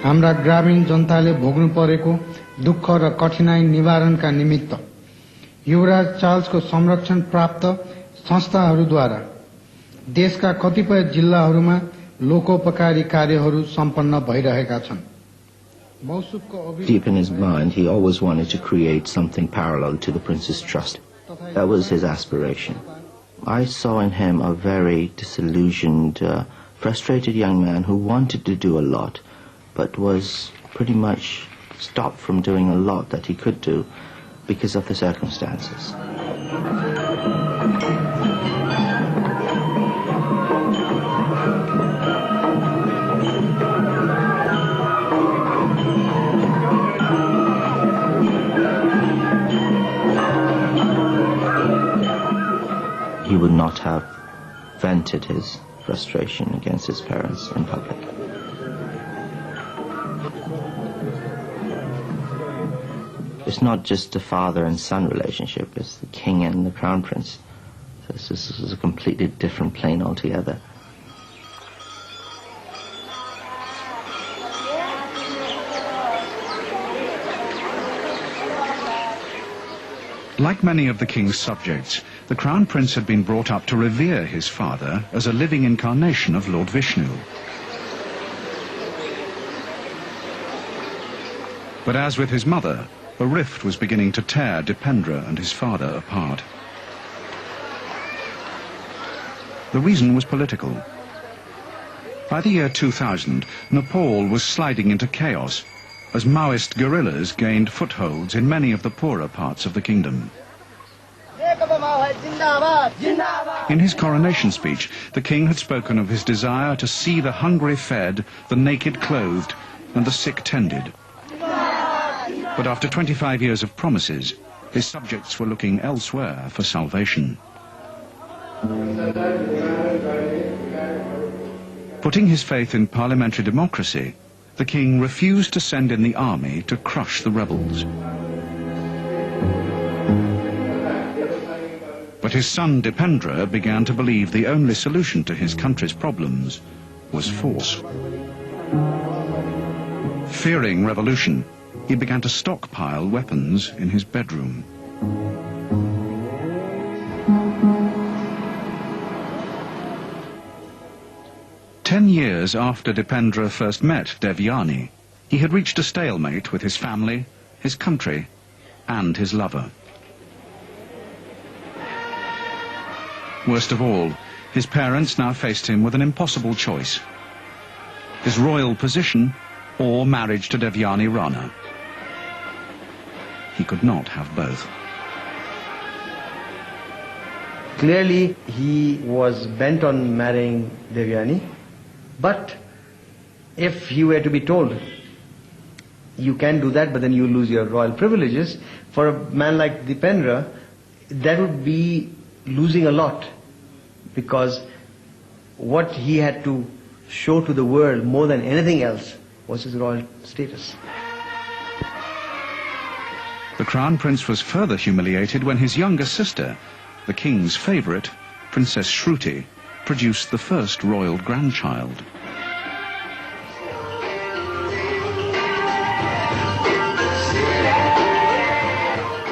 हाम्रा ग्रामीण जनताले भोग्नु परेको दुःख र कठिनाई निवारणका निमित्त युवराज चार्ल्सको संरक्षण प्राप्त संस्थाहरूद्वारा देशका कतिपय जिल्लाहरूमा लोकोपकारी कार्यहरू सम्पन्न भइरहेका छन्। Deep in his mind, he always wanted to create something parallel to the Prince's Trust. That was his aspiration. I saw in him a very disillusioned, frustrated young man who wanted to do a lot, but was pretty much stopped from doing a lot that he could do because of the circumstances. He would not have vented his frustration against his parents in public. It's not just a father and son relationship, it's the king and the crown prince. So this is a completely different plane altogether. Like many of the king's subjects, the Crown Prince had been brought up to revere his father as a living incarnation of Lord Vishnu. But as with his mother, a rift was beginning to tear Dipendra and his father apart. The reason was political. By the year 2000, Nepal was sliding into chaos as Maoist guerrillas gained footholds in many of the poorer parts of the kingdom. In his coronation speech, the king had spoken of his desire to see the hungry fed, the naked clothed, and the sick tended. But after 25 years of promises, his subjects were looking elsewhere for salvation. Putting his faith in parliamentary democracy, the king refused to send in the army to crush the rebels. But his son Dipendra began to believe the only solution to his country's problems was force. Fearing revolution, he began to stockpile weapons in his bedroom. Ten years after Dipendra first met Devyani, he had reached a stalemate with his family, his country, and his lover. Worst of all, his parents now faced him with an impossible choice: his royal position or marriage to Devyani Rana. He could not have both. Clearly, he was bent on marrying Devyani, but if he were to be told, you can do that, but then you lose your royal privileges, for a man like Dipendra, that would be losing a lot, because what he had to show to the world more than anything else was his royal status. The Crown Prince was further humiliated when his younger sister, the king's favourite, Princess Shruti, produced the first royal grandchild.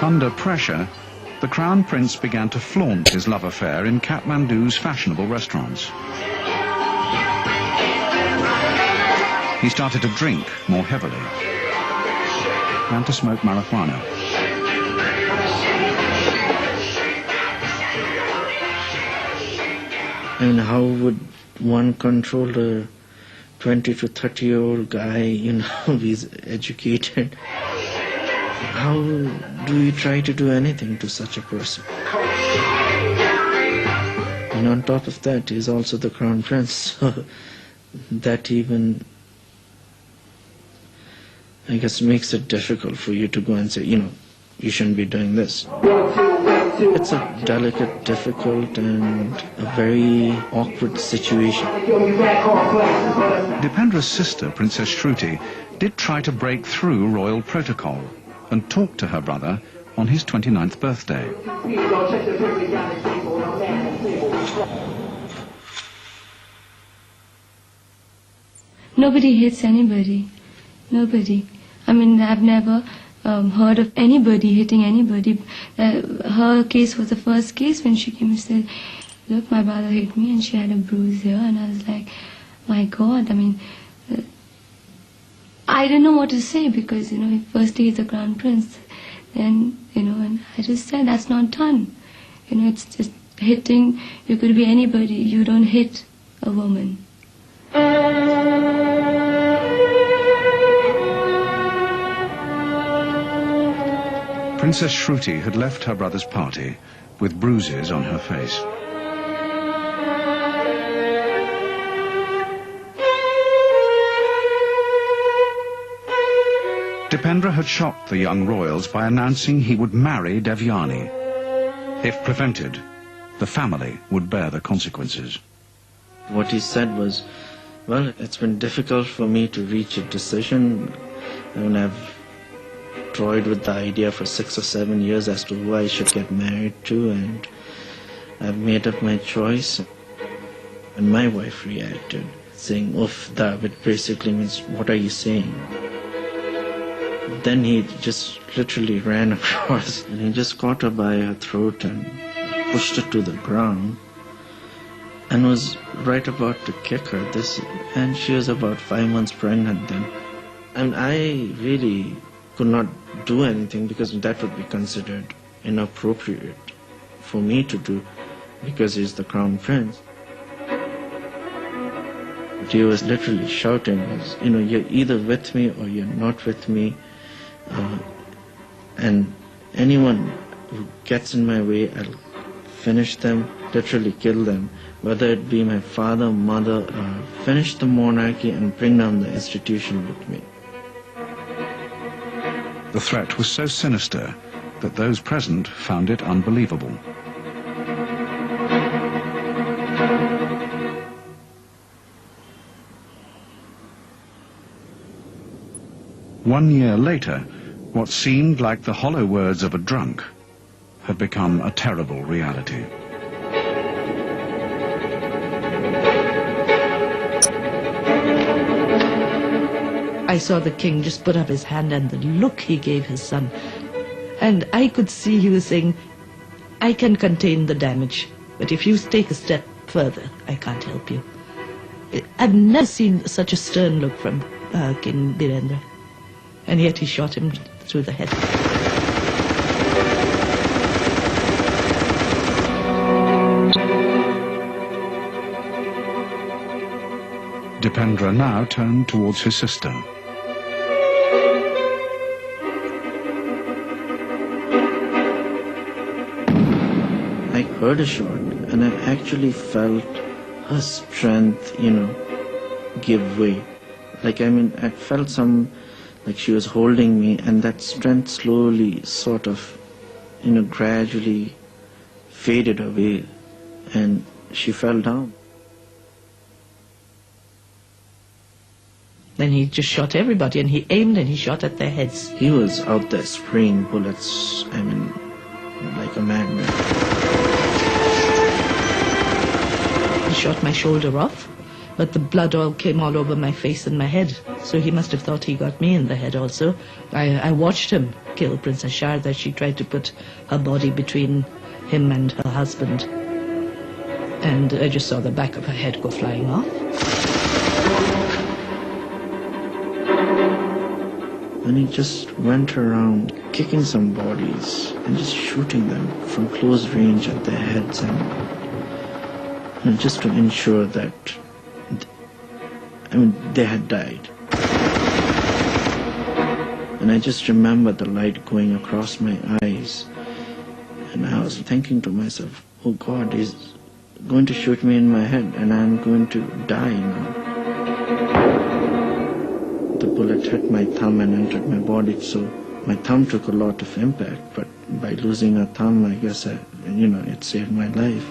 Under pressure, the Crown Prince began to flaunt his love affair in Kathmandu's fashionable restaurants. He started to drink more heavily and to smoke marijuana. And how would one control a 20 to 30-year-old guy, he's educated? How do you try to do anything to such a person? And on top of that, he's also the Crown Prince, so that even, I guess, makes it difficult for you to go and say, you shouldn't be doing this. It's a delicate, difficult, and a very awkward situation. Dipendra's sister, Princess Shruti, did try to break through royal protocol and talk to her brother on his 29th birthday. Nobody hates anybody. Nobody. I mean, I've never heard of anybody hitting anybody. Her case was the first case when she came and said, look, my brother hit me and she had a bruise here. And I was like, my God, I mean, I didn't know what to say because, first he is the crown prince. Then, and I just said, that's not done. It's just hitting. You could be anybody. You don't hit a woman. Princess Shruti had left her brother's party with bruises on her face. Dipendra had shocked the young royals by announcing he would marry Devyani. If prevented, the family would bear the consequences. What he said was, well, it's been difficult for me to reach a decision. I've toyed with the idea for 6 or 7 years as to who I should get married to, and I've made up my choice. And my wife reacted, saying, "Oof, that basically means, what are you saying?" Then he just literally ran across and he just caught her by her throat and pushed her to the ground and was right about to kick her. And she was about 5 months pregnant then. And I really could not do anything because that would be considered inappropriate for me to do because he's the crown prince. He was literally shouting, you're either with me or you're not with me. And anyone who gets in my way, I'll finish them, literally kill them, whether it be my father, mother, finish the monarchy and bring down the institution with me. The threat was so sinister that those present found it unbelievable. One year later, what seemed like the hollow words of a drunk had become a terrible reality. I saw the king just put up his hand and the look he gave his son. And I could see he was saying, I can contain the damage, but if you take a step further, I can't help you. I've never seen such a stern look from King Birendra. And yet he shot him through the head. Dipendra now turned towards his sister. I heard a shot and I actually felt her strength, give way. I felt like she was holding me, and that strength slowly sort of, gradually faded away, and she fell down. Then he just shot everybody, and he aimed and he shot at their heads. He was out there spraying bullets, like a madman. He shot my shoulder off, but the blood all came all over my face and my head. So he must have thought he got me in the head also. I watched him kill Princess Sharda. She tried to put her body between him and her husband. And I just saw the back of her head go flying off. And he just went around kicking some bodies and just shooting them from close range at their heads, and just to ensure that they had died. And I just remember the light going across my eyes, and I was thinking to myself, oh God, he's going to shoot me in my head and I'm going to die now. The bullet hit my thumb and entered my body, so my thumb took a lot of impact, but by losing a thumb, I guess, it saved my life.